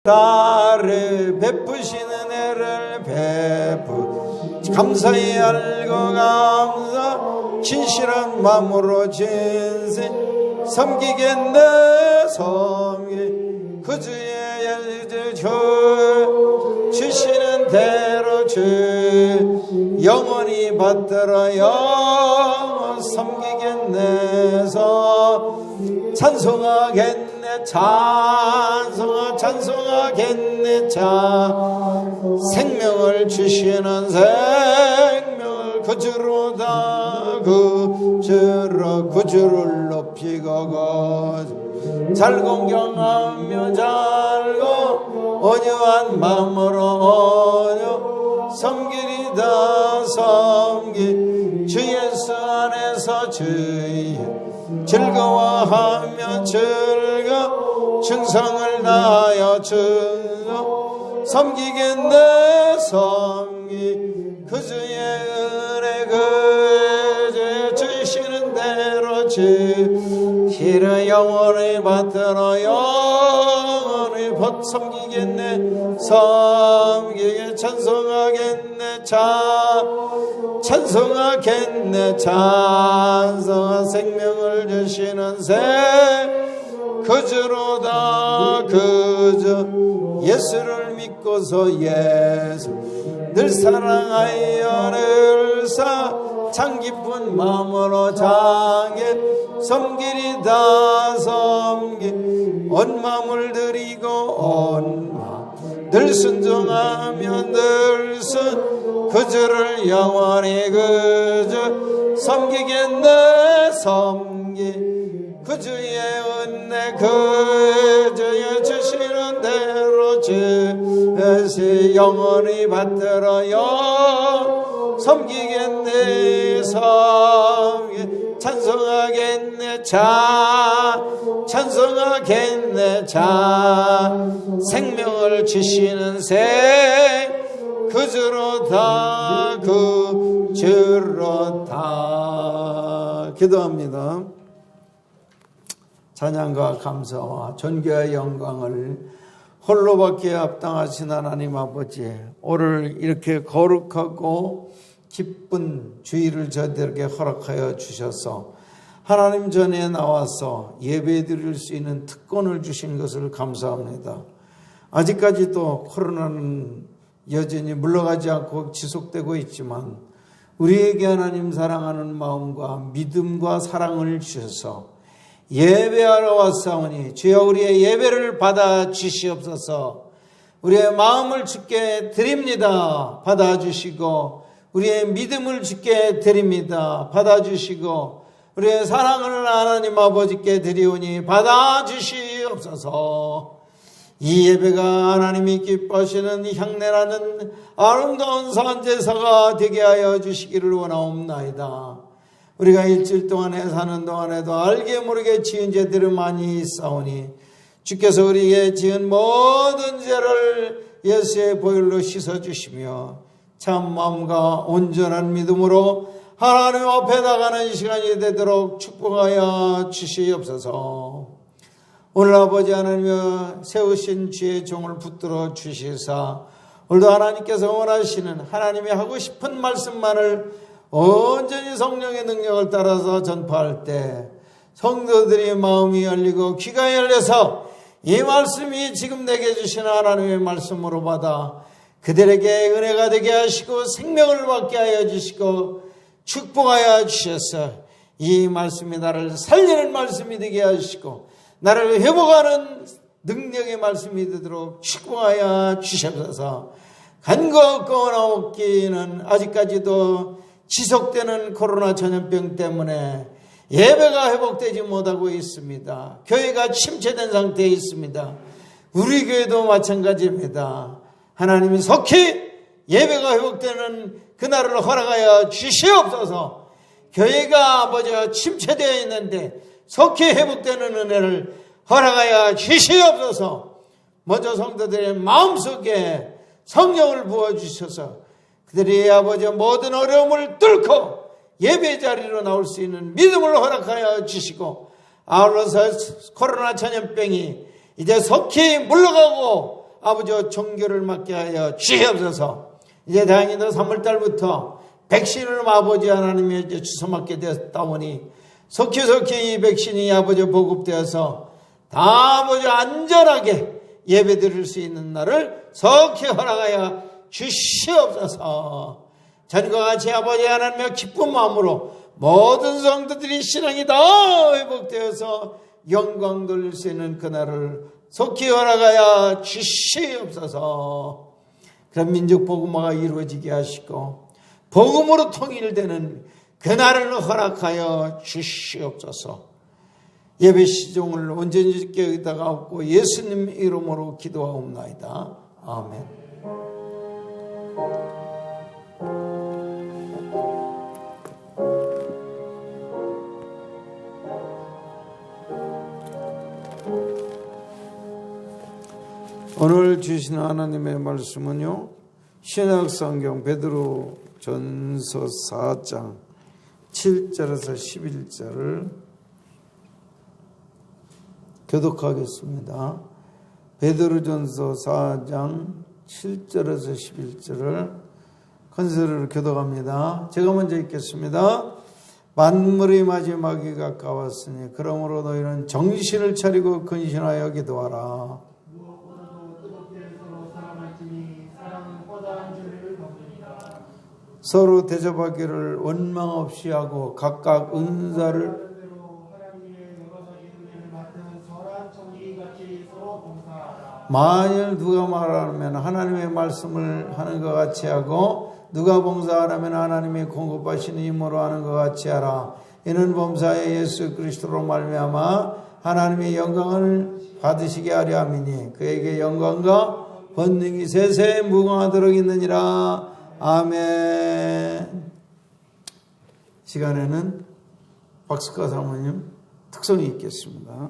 나를 베푸시는 애를 감사히 알고 감사 진실한 마음으로 진세 섬기겠네 섬기 그 주의 주시는 대로 주 영원히 받들어 영원 섬기겠네서 찬송하겠네 찬송하겠네 생명을 주시는 생명을 구주로다 구주를 높이고 잘 공경하며 잘고 온유한 마음으로 섬기리다 섬기 주 예수 안에서 주의 즐거워하며 충성을 다하여 섬기겠네 섬기 그 주의 은혜 그 주의 주시는 대로 주시를 영원히 받들어 영원히 섬기겠네 섬기게 찬송하겠네 찬송하겠네 찬송한 생명을 주시는 그주로다 그주 예수를 믿고서 예수 늘 사랑하여 늘 참 기쁜 마음으로 장애 섬기리다 섬기 온 마음을 드리고 온 마음 늘 순종하며 늘 그주를 영원히 그주 섬기겠네 섬기 그주의 은혜 그주의 주시는 대로 주시 영원히 받들어 섬기겠네 섬기 찬송하겠네 찬송하겠네 생명을 주시는 그주로다 그주로다 기도합니다. 찬양과 감사와 존귀와 영광을 홀로밖에 합당하신 하나님 아버지, 오늘 이렇게 거룩하고 기쁜 주일을 저희들에게 허락하여 주셔서 하나님 전에 나와서 예배 드릴 수 있는 특권을 주신 것을 감사합니다. 아직까지도 코로나는 여전히 물러가지 않고 지속되고 있지만 우리에게 하나님 사랑하는 마음과 믿음과 사랑을 주셔서 예배하러 왔사오니 주여 우리의 예배를 받아 주시옵소서. 우리의 마음을 주께 드립니다. 받아 주시고 우리의 믿음을 주께 드립니다. 받아 주시고 우리의 사랑을 하나님 아버지께 드리오니 받아 주시옵소서. 이 예배가 하나님이 기뻐하시는 향내라는 아름다운 산제사가 되게 하여 주시기를 원하옵나이다. 우리가 일주일 동안에 사는 동안에도 알게 모르게 지은 죄들이 많이 있사오니 주께서 우리에게 지은 모든 죄를 예수의 보혈로 씻어주시며 참 마음과 온전한 믿음으로 하나님 앞에 나가는 시간이 되도록 축복하여 주시옵소서. 오늘 아버지 하나님의 세우신 주의 종을 붙들어 주시사 오늘도 하나님께서 원하시는 하나님이 하고 싶은 말씀만을 온전히 성령의 능력을 따라서 전파할 때 성도들의 마음이 열리고 귀가 열려서 이 말씀이 지금 내게 주신 하나님의 말씀으로 받아 그들에게 은혜가 되게 하시고 생명을 받게 하여 주시고 축복하여 주셔서 이 말씀이 나를 살리는 말씀이 되게 하시고 나를 회복하는 능력의 말씀이 되도록 축복하여 주셔서 간과 없고 나옵기는 아직까지도 지속되는 코로나 전염병 때문에 예배가 회복되지 못하고 있습니다. 교회가 침체된 상태에 있습니다. 우리 교회도 마찬가지입니다. 하나님이 속히 예배가 회복되는 그날을 허락하여 주시옵소서. 교회가 아버지와 침체되어 있는데 속히 회복되는 은혜를 허락하여 주시옵소서. 먼저 성도들의 마음속에 성령을 부어주셔서 그들이 아버지의 모든 어려움을 뚫고 예배 자리로 나올 수 있는 믿음을 허락하여 주시고 아울러서 코로나 전염병이 이제 속히 물러가고 아버지와 정결을 맡게 하여 주시옵소서. 이제 다행히도 3월달부터 백신을 아버지 하나님의 이제 주소 맞게 되었다오니 속히 이 백신이 아버지 보급되어서 다 아버지 안전하게 예배 드릴 수 있는 날을 속히 허락하여 주시옵소서. 전과 같이 아버지 하나님의 기쁜 마음으로 모든 성도들이 신앙이 다 회복되어서 영광 돌릴 수 있는 그날을 속히 허락하여 주시옵소서. 그런 민족 복음화가 이루어지게 하시고 복음으로 통일되는 그날을 허락하여 주시옵소서. 예배 시종을 온전히 짓게 여기다가 없고 예수님 이름으로 기도하옵나이다. 아멘. 오늘 주신 하나님의 말씀은요, 신약성경 베드로전서 4장 7절에서 11절을 교독하겠습니다. 베드로전서 4장 7절에서 11절을 컨설을 교독합니다. 제가 먼저 읽겠습니다. 만물의 마지막이 가까웠으니 그러므로 너희는 정신을 차리고 근신하여 기도하라. 서로 대접하기를 원망 없이 하고 각각 은사를 만일 누가 말하면 하나님의 말씀을 하는 것 같이 하고 누가 봉사하라면 하나님이 공급하시는 힘으로 하는 것 같이 하라. 이는 범사에 예수 그리스도로 말미암아 하나님의 영광을 받으시게 하려 함이니 그에게 영광과 권능이 세세 무궁하도록 있느니라. 아멘. 시간에는 박스카 사모님 특성이 있겠습니다.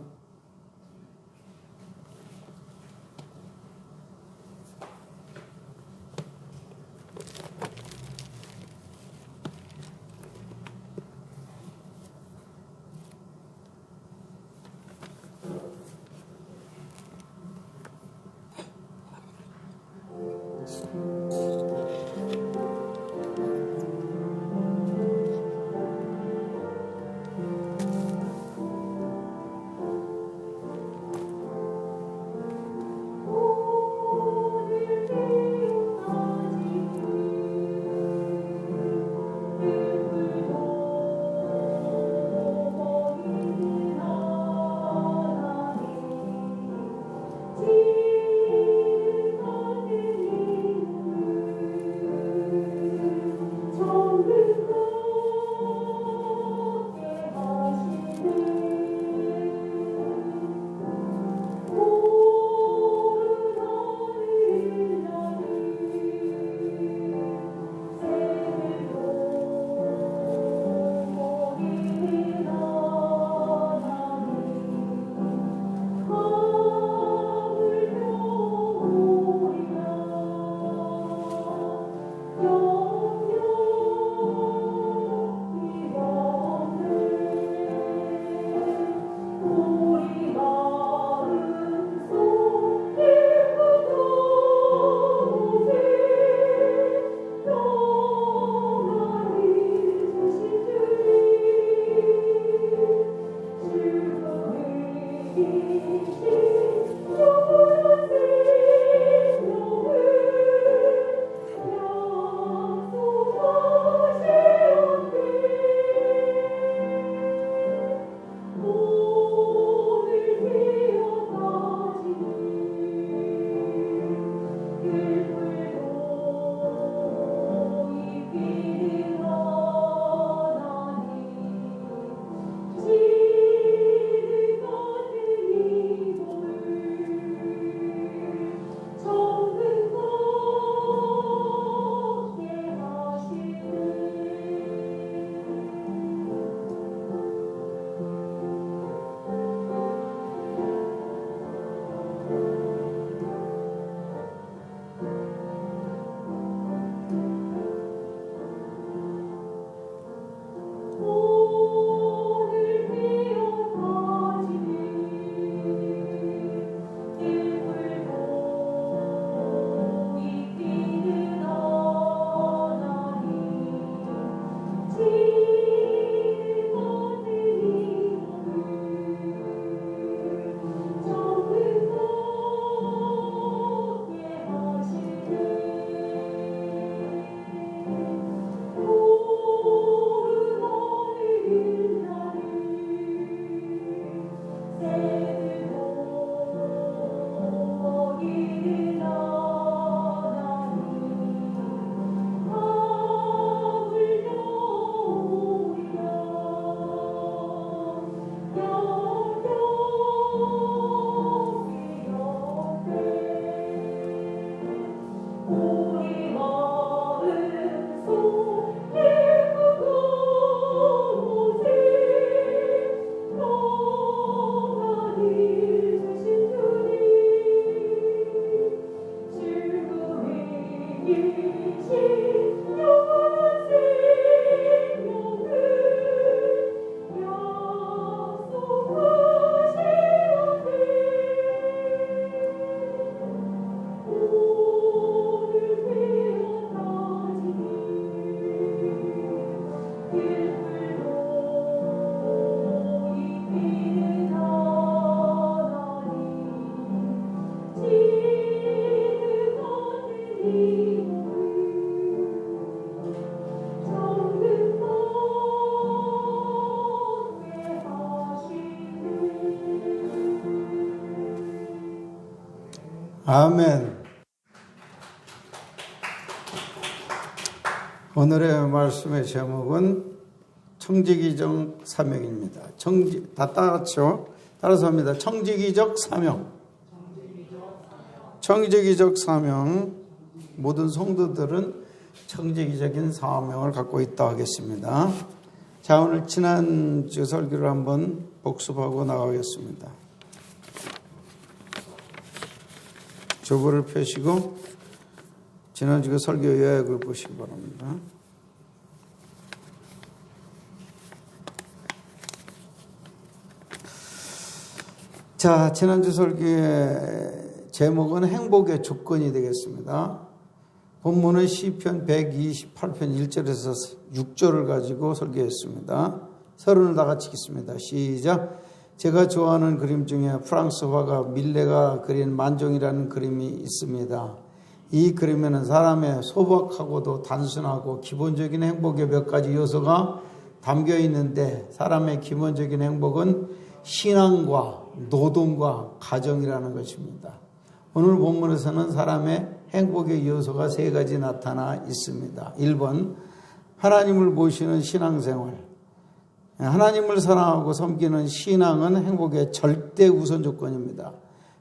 아멘. 오늘의 말씀의 제목은 청지기적 사명입니다. 다 따라하죠. 따라서 합니다. 청지기적 사명. 청지기적 사명. 모든 성도들은 청지기적인 사명을 갖고 있다 하겠습니다. 자, 오늘 지난주 설교를 한번 복습하고 나가겠습니다. 조보를 펴시고 지난주 설교 요약을 보시기 바랍니다. 자, 지난주 설교의 제목은 행복의 조건이 되겠습니다. 본문은 시편 128편 1절에서 6절을 가지고 설교했습니다. 서론을 다 같이 읽습니다. 시작. 제가 좋아하는 그림 중에 프랑스 화가 밀레가 그린 만종이라는 그림이 있습니다. 이 그림에는 사람의 소박하고도 단순하고 기본적인 행복의 몇 가지 요소가 담겨 있는데 사람의 기본적인 행복은 신앙과 노동과 가정이라는 것입니다. 오늘 본문에서는 사람의 행복의 요소가 세 가지 나타나 있습니다. 1번, 하나님을 모시는 신앙생활. 하나님을 사랑하고 섬기는 신앙은 행복의 절대 우선 조건입니다.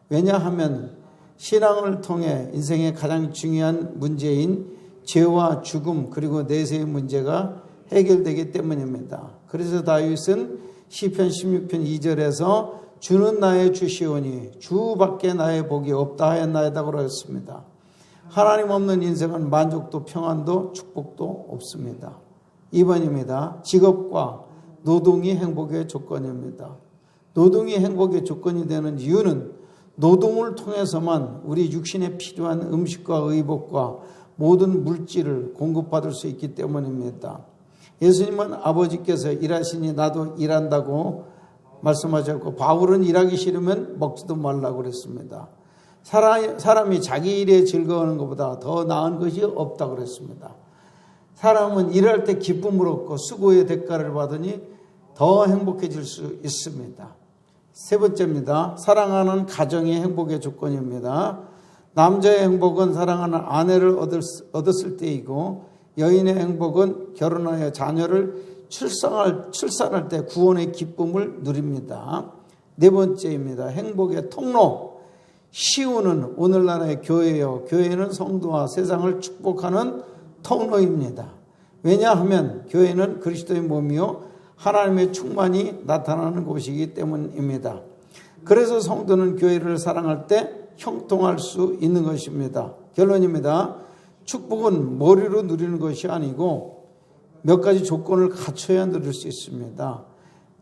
왜냐하면 신앙을 통해 인생의 가장 중요한 문제인 죄와 죽음 그리고 내세의 문제가 해결되기 때문입니다. 그래서 다윗은 시편 16편 2절에서 주는 나의 주시오니 주밖에 나의 복이 없다 하였나이다고 그랬습니다. 하나님 없는 인생은 만족도 평안도 축복도 없습니다. 2번입니다. 직업과 노동이 행복의 조건입니다. 노동이 행복의 조건이 되는 이유는 노동을 통해서만 우리 육신에 필요한 음식과 의복과 모든 물질을 공급받을 수 있기 때문입니다. 예수님은 아버지께서 일하시니 나도 일한다고 말씀하셨고 바울은 일하기 싫으면 먹지도 말라고 그랬습니다. 사람이 자기 일에 즐거워하는 것보다 더 나은 것이 없다고 그랬습니다. 사람은 일할 때 기쁨을 얻고 수고의 대가를 받으니 더 행복해질 수 있습니다. 세 번째입니다. 사랑하는 가정이 행복의 조건입니다. 남자의 행복은 사랑하는 아내를 얻었을 때이고 여인의 행복은 결혼하여 자녀를 출산할 때 구원의 기쁨을 누립니다. 네 번째입니다. 행복의 통로. 시우는 오늘날의 교회요. 교회는 성도와 세상을 축복하는 통로입니다. 왜냐하면 교회는 그리스도의 몸이요 하나님의 충만이 나타나는 곳이기 때문입니다. 그래서 성도는 교회를 사랑할 때 형통할 수 있는 것입니다. 결론입니다. 축복은 머리로 누리는 것이 아니고 몇 가지 조건을 갖춰야 누릴 수 있습니다.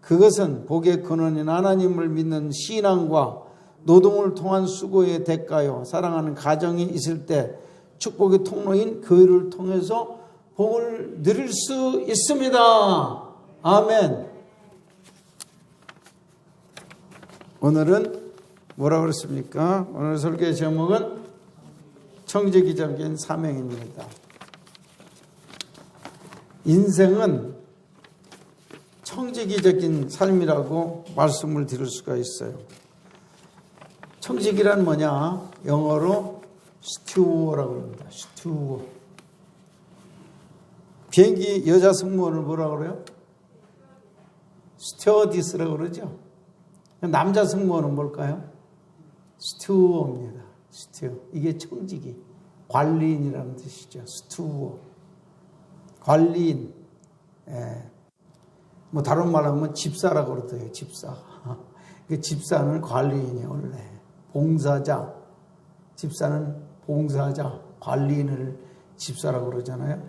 그것은 복의 근원인 하나님을 믿는 신앙과 노동을 통한 수고의 대가요 사랑하는 가정이 있을 때 축복의 통로인 교회를 통해서 복을 누릴 수 있습니다. 아멘. 오늘은 뭐라고 그랬습니까? 오늘 설교의 제목은 청지기적인 사명입니다. 인생은 청지기적인 삶이라고 말씀을 드릴 수가 있어요. 청지기란 뭐냐? 영어로 스튜어라고 합니다. 스튜어. 비행기 여자 승무원을 뭐라고 그래요? 스튜어디스라고 그러죠. 남자 승무원은 뭘까요? 스튜어입니다. 스튜어. 이게 청지기. 관리인이라는 뜻이죠. 스튜어. 관리인. 예. 뭐 다른 말로 하면 집사라고 그러더라고요. 집사. 집사는 관리인이에요. 원래. 봉사자. 집사는 봉사자. 관리인을 집사라고 그러잖아요.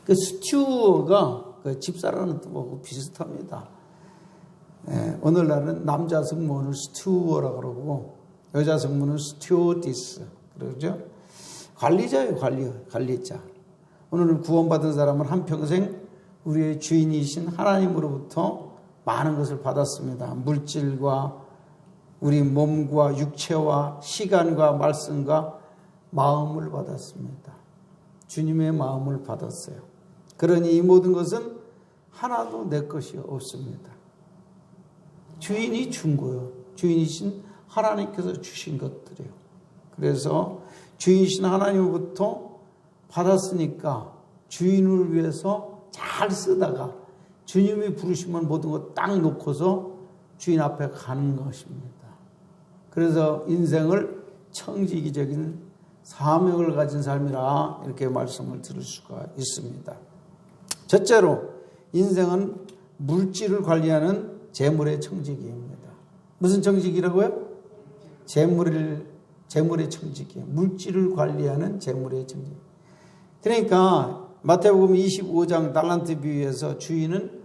그 스튜어가 그 집사라는 뜻하고 비슷합니다. 오늘날은 남자 성문을 스튜어라고 그러고 여자 성문은 스튜어디스 그러죠. 관리자예요, 관리자. 오늘 구원받은 사람은 한평생 우리의 주인이신 하나님으로부터 많은 것을 받았습니다. 물질과 우리 몸과 육체와 시간과 말씀과 마음을 받았습니다. 주님의 마음을 받았어요. 그러니 이 모든 것은 하나도 내 것이 없습니다. 주인이 준 거예요. 주인이신 하나님께서 주신 것들이에요. 그래서 주인이신 하나님으로부터 받았으니까 주인을 위해서 잘 쓰다가 주님이 부르시면 모든 것 딱 놓고서 주인 앞에 가는 것입니다. 그래서 인생을 청지기적인 사명을 가진 삶이라 이렇게 말씀을 들을 수가 있습니다. 첫째로 인생은 물질을 관리하는 재물의 청지기입니다. 무슨 청지기라고요? 재물의 청지기. 물질을 관리하는 재물의 청지기. 그러니까 마태복음 25장 달란트 비유에서 주인은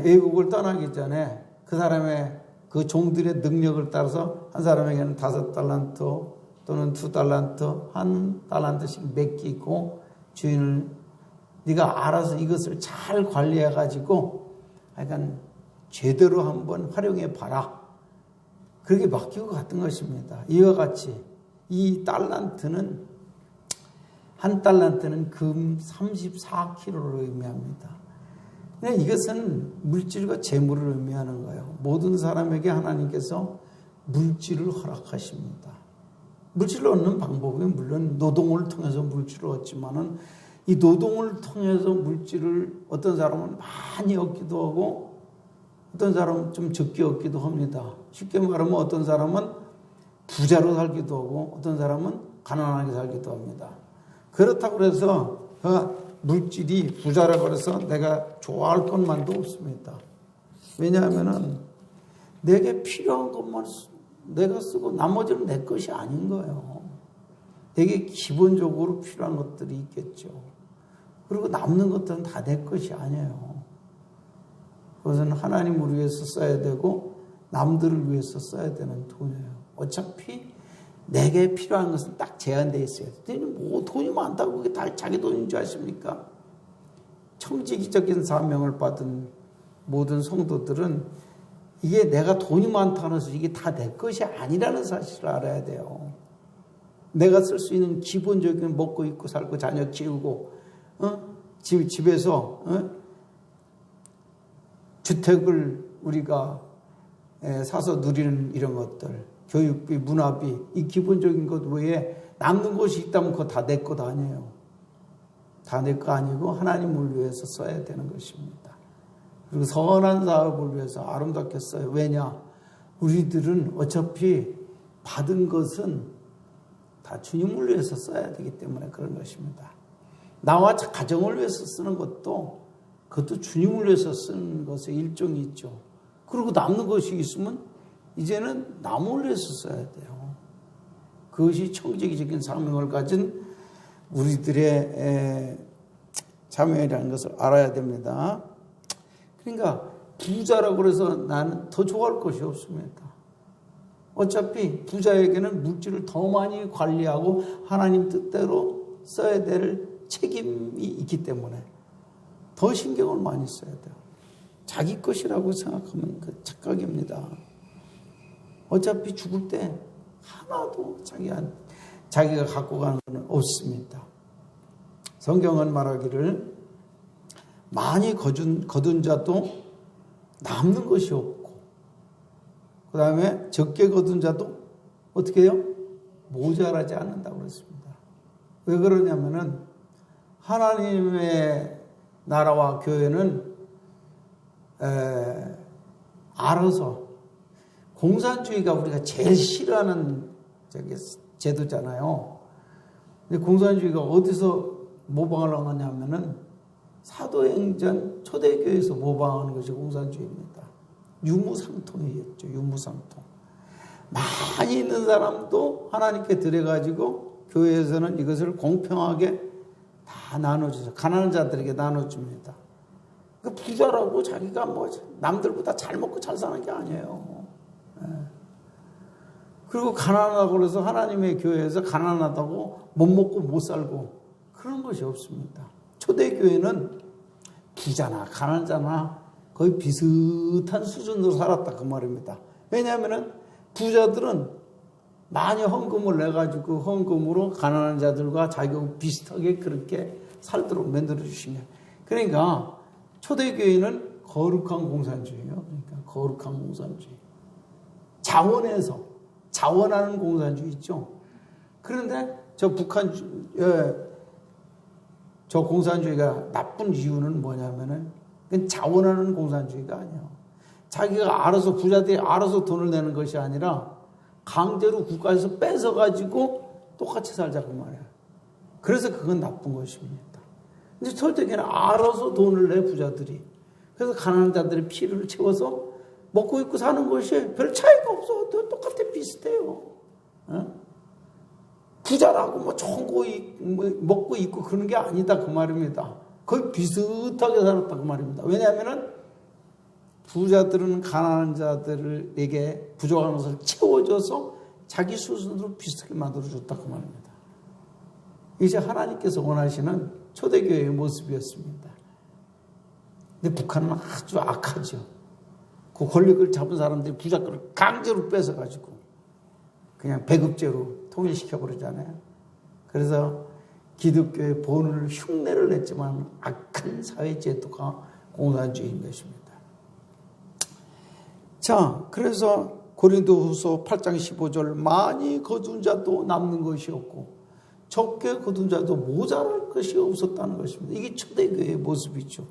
외국을 떠나기 전에 그 사람의 그 종들의 능력을 따라서 한 사람에게는 5달란트 또는 2달란트, 1달란트씩 맡기고 주인을 네가 알아서 이것을 잘 관리해 가지고 약간 제대로 한번 활용해 봐라. 그렇게 맡기고 갔던 것입니다. 이와 같이 이 달란트는 한 달란트는 금 34kg를 의미합니다. 이것은 물질과 재물을 의미하는 거예요. 모든 사람에게 하나님께서 물질을 허락하십니다. 물질을 얻는 방법이 물론 노동을 통해서 물질을 얻지만은 이 노동을 통해서 물질을 어떤 사람은 많이 얻기도 하고 어떤 사람은 좀 적게 얻기도 합니다. 쉽게 말하면 어떤 사람은 부자로 살기도 하고 어떤 사람은 가난하게 살기도 합니다. 그렇다고 해서 물질이 부자라고 해서 내가 좋아할 것만도 없습니다. 왜냐하면은 내게 필요한 것만 내가 쓰고 나머지는 내 것이 아닌 거예요. 내게 기본적으로 필요한 것들이 있겠죠. 그리고 남는 것들은 다 내 것이 아니에요. 그것은 하나님을 위해서 써야 되고 남들을 위해서 써야 되는 돈이에요. 어차피 내게 필요한 것은 딱 제한되어 있어요. 뭐 돈이 많다고 그게 다 자기 돈인 줄 아십니까? 청지기적인 사명을 받은 모든 성도들은 이게 내가 돈이 많다는 것은 이게 다 내 것이 아니라는 사실을 알아야 돼요. 내가 쓸 수 있는 기본적인 먹고 입고 살고 자녀 키우고 집에서 주택을 우리가 사서 누리는 이런 것들 교육비, 문화비 이 기본적인 것 외에 남는 것이 있다면 그거 다 내 것 아니에요. 다 내 거 아니고 하나님을 위해서 써야 되는 것입니다. 그리고 선한 사업을 위해서 아름답게 써요. 왜냐? 우리들은 어차피 받은 것은 다 주님을 위해서 써야 되기 때문에 그런 것입니다. 나와 가정을 위해서 쓰는 것도 그것도 주님을 위해서 쓰는 것의 일종이 있죠. 그리고 남는 것이 있으면 이제는 남을 위해서 써야 돼요. 그것이 청지기적인 사명을 가진 우리들의 사명이라는 것을 알아야 됩니다. 그러니까 부자라고 해서 나는 더 좋아할 것이 없습니다. 어차피 부자에게는 물질을 더 많이 관리하고 하나님 뜻대로 써야 될 책임이 있기 때문에 더 신경을 많이 써야 돼요. 자기 것이라고 생각하면 그 착각입니다. 어차피 죽을 때 하나도 자기가 갖고 가는 건 없습니다. 성경은 말하기를 많이 거둔 자도 남는 것이 없고 그 다음에 적게 거둔 자도 어떻게 해요? 모자라지 않는다고 그랬습니다. 왜 그러냐면은 하나님의 나라와 교회는 알아서 공산주의가 우리가 제일 싫어하는 제도잖아요. 근데 공산주의가 어디서 모방을 하냐면은 사도행전 초대교회에서 모방하는 것이 공산주의입니다. 유무상통이었죠. 유무상통. 많이 있는 사람도 하나님께 드려가지고 교회에서는 이것을 공평하게 다 나눠주죠. 가난한 자들에게 나눠줍니다. 그 부자라고 자기가 뭐 남들보다 잘 먹고 잘 사는 게 아니에요. 그리고 가난하다고 그래서 하나님의 교회에서 가난하다고 못 먹고 못 살고 그런 것이 없습니다. 초대교회는 부자나 가난자나 거의 비슷한 수준으로 살았다 그 말입니다. 왜냐하면 부자들은 많이 헌금을 내가지고 그 헌금으로 가난한 자들과 자기가 비슷하게 그렇게 살도록 만들어 주시면, 그러니까 초대교회는 거룩한 공산주의예요. 그러니까 거룩한 공산주의. 자원하는 공산주의 있죠. 그런데 저 저 공산주의가 나쁜 이유는 뭐냐면은 그건 자원하는 공산주의가 아니에요. 자기가 알아서 부자들이 알아서 돈을 내는 것이 아니라 강제로 국가에서 뺏어가지고 똑같이 살자고 말이에요. 그래서 그건 나쁜 것입니다. 근데 초대교회는 알아서 돈을 내 부자들이. 그래서 가난한 자들의 피를 채워서 먹고 입고 사는 것이 별 차이가 없어. 똑같아 비슷해요. 부자라고 뭐 좋은 거 먹고 입고 그러는 게 아니다 그 말입니다. 거의 비슷하게 살았다 그 말입니다. 왜냐하면 부자들은 가난한 자들에게 부족한 것을 채워줘서 자기 수준으로 비슷하게 만들어줬다 그 말입니다. 이제 하나님께서 원하시는 초대교회의 모습이었습니다. 근데 북한은 아주 악하죠. 그 권력을 잡은 사람들이 부자들을 강제로 뺏어가지고 그냥 배급제로 통일시켜버리잖아요. 그래서 기독교의 본을 흉내를 냈지만 악한 사회제도가 공산주의인 것입니다. 자, 그래서 고린도후서 8장 15절 많이 거둔 자도 남는 것이 없고 적게 거둔 자도 모자랄 것이 없었다는 것입니다. 이게 초대교회의 모습이죠.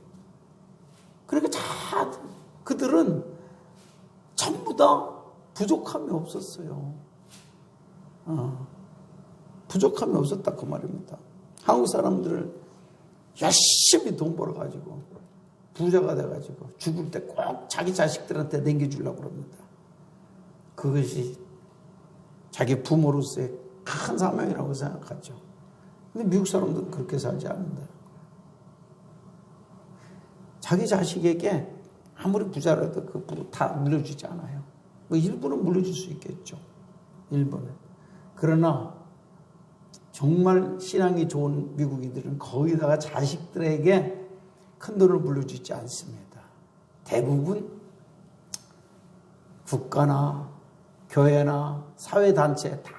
그러니까 그들은 전부 다 부족함이 없었어요. 부족함이 없었다 그 말입니다. 한국 사람들은 열심히 돈 벌어가지고 부자가 돼가지고 죽을 때 꼭 자기 자식들한테 남겨주려고 그럽니다. 그것이 자기 부모로서의 큰 사명이라고 생각하죠. 근데 미국 사람들은 그렇게 살지 않는다. 자기 자식에게 아무리 부자라도 그 다 물려주지 않아요. 뭐 일부는 물려줄 수 있겠죠. 일부는. 그러나 정말 신앙이 좋은 미국인들은 거기다가 자식들에게 큰 돈을 물려주지 않습니다. 대부분 국가나 교회나 사회단체에 다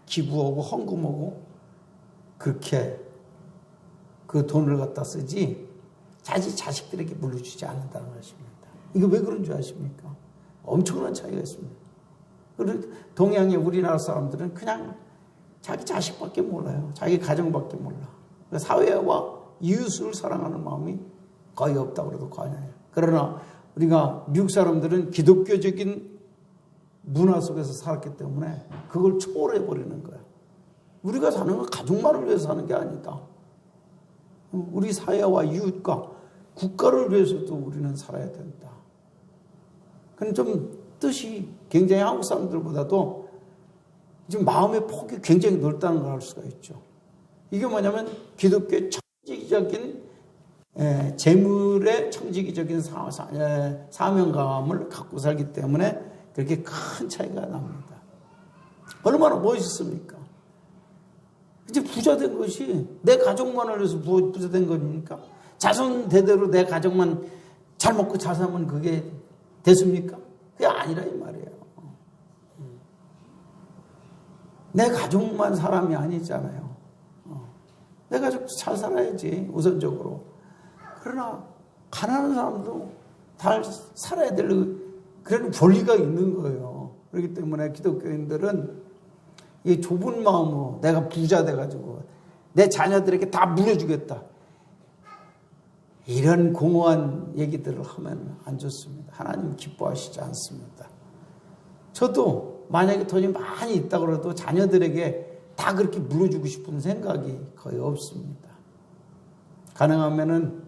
기부하고 헌금하고 그렇게 그 돈을 갖다 쓰지 자기 자식들에게 물려주지 않는다는 것입니다. 이거 왜 그런 줄 아십니까? 엄청난 차이가 있습니다. 그리고 동양의 우리나라 사람들은 그냥 자기 자식밖에 몰라요. 자기 가정밖에 몰라. 사회와 이웃을 사랑하는 마음이 거의 없다고 해도 과언이에요. 그러나 우리가 미국 사람들은 기독교적인 문화 속에서 살았기 때문에 그걸 초월해버리는 거야. 우리가 사는 건 가족만을 위해서 사는 게 아니다. 우리 사회와 이웃과 국가를 위해서도 우리는 살아야 된다. 그건 좀 뜻이 굉장히 한국 사람들보다도 지금 마음의 폭이 굉장히 넓다는 걸 알 수가 있죠. 이게 뭐냐면 기독교의 청지기적인 재물의 청지기적인 사명감을 갖고 살기 때문에 그렇게 큰 차이가 납니다. 얼마나 멋있습니까? 이제 부자 된 것이 내 가족만을 위해서 부자 된 겁니까? 자손 대대로 내 가족만 잘 먹고 잘 살면 그게 됐습니까? 그게 아니라 이 말이에요. 내 가족만 사람이 아니잖아요. 내 가족도 잘 살아야지 우선적으로. 그러나 가난한 사람도 잘 살아야 될 그런 권리가 있는 거예요. 그렇기 때문에 기독교인들은 이 좁은 마음으로 내가 부자 돼가지고 내 자녀들에게 다 물려주겠다. 이런 공허한 얘기들을 하면 안 좋습니다. 하나님 기뻐하시지 않습니다. 저도 만약에 돈이 많이 있다 그래도 자녀들에게 다 그렇게 물려주고 싶은 생각이 거의 없습니다. 가능하면은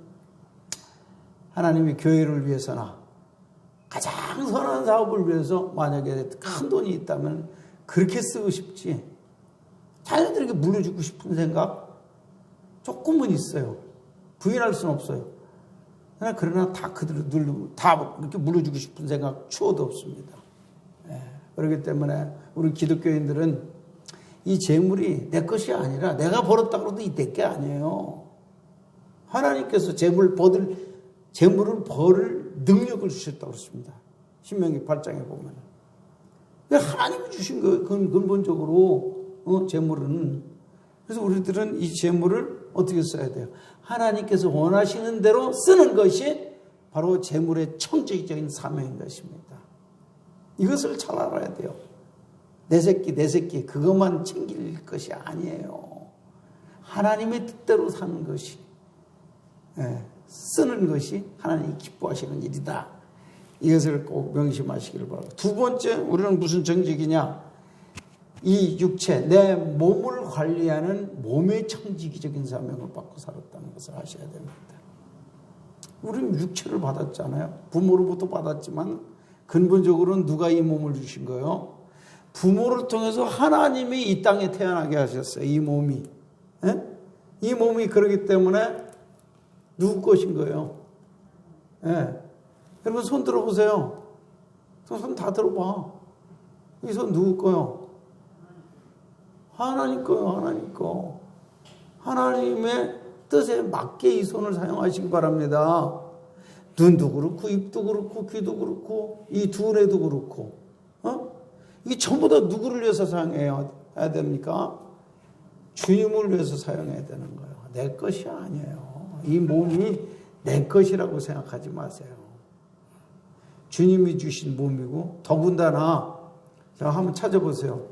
하나님의 교회를 위해서나 가장 선한 사업을 위해서 만약에 큰 돈이 있다면 그렇게 쓰고 싶지 자녀들에게 물려주고 싶은 생각 조금은 있어요. 부인할 수는 없어요. 그러나 다 그들을 다 이렇게 물려주고 싶은 생각 추호도 없습니다. 그렇기 때문에 우리 기독교인들은 이 재물이 내 것이 아니라 내가 벌었다고 해도 이 내 게 아니에요. 하나님께서 재물을 벌을 능력을 주셨다고 그랬습니다. 신명기 8장에 보면. 하나님이 주신 거예요. 그건 근본적으로 재물은. 그래서 우리들은 이 재물을 어떻게 써야 돼요? 하나님께서 원하시는 대로 쓰는 것이 바로 재물의 청지기적인 사명인 것입니다. 이것을 잘 알아야 돼요. 내 새끼 그것만 챙길 것이 아니에요. 하나님의 뜻대로 사는 것이, 쓰는 것이 하나님이 기뻐하시는 일이다. 이것을 꼭 명심하시기를 바랍니다. 두 번째, 우리는 무슨 정직이냐? 이 육체, 내 몸을 관리하는 몸의 청지기적인 사명을 받고 살았다는 것을 아셔야 됩니다. 우리는 육체를 받았잖아요. 부모로부터 받았지만 근본적으로는 누가 이 몸을 주신 거예요? 부모를 통해서 하나님이 이 땅에 태어나게 하셨어요. 이 몸이. 이 몸이 그러기 때문에 누구 것인 거예요? 여러분 손 들어보세요. 손 다 들어봐. 이 손 누구 거요? 하나님 거요. 하나님 거. 하나님의 뜻에 맞게 이 손을 사용하시기 바랍니다. 눈도 그렇고 입도 그렇고 귀도 그렇고 이 두뇌도 그렇고 이게 전부 다 누구를 위해서 사용해야 됩니까? 주님을 위해서 사용해야 되는 거예요. 내 것이 아니에요. 이 몸이 내 것이라고 생각하지 마세요. 주님이 주신 몸이고 더군다나 자 한번 찾아보세요.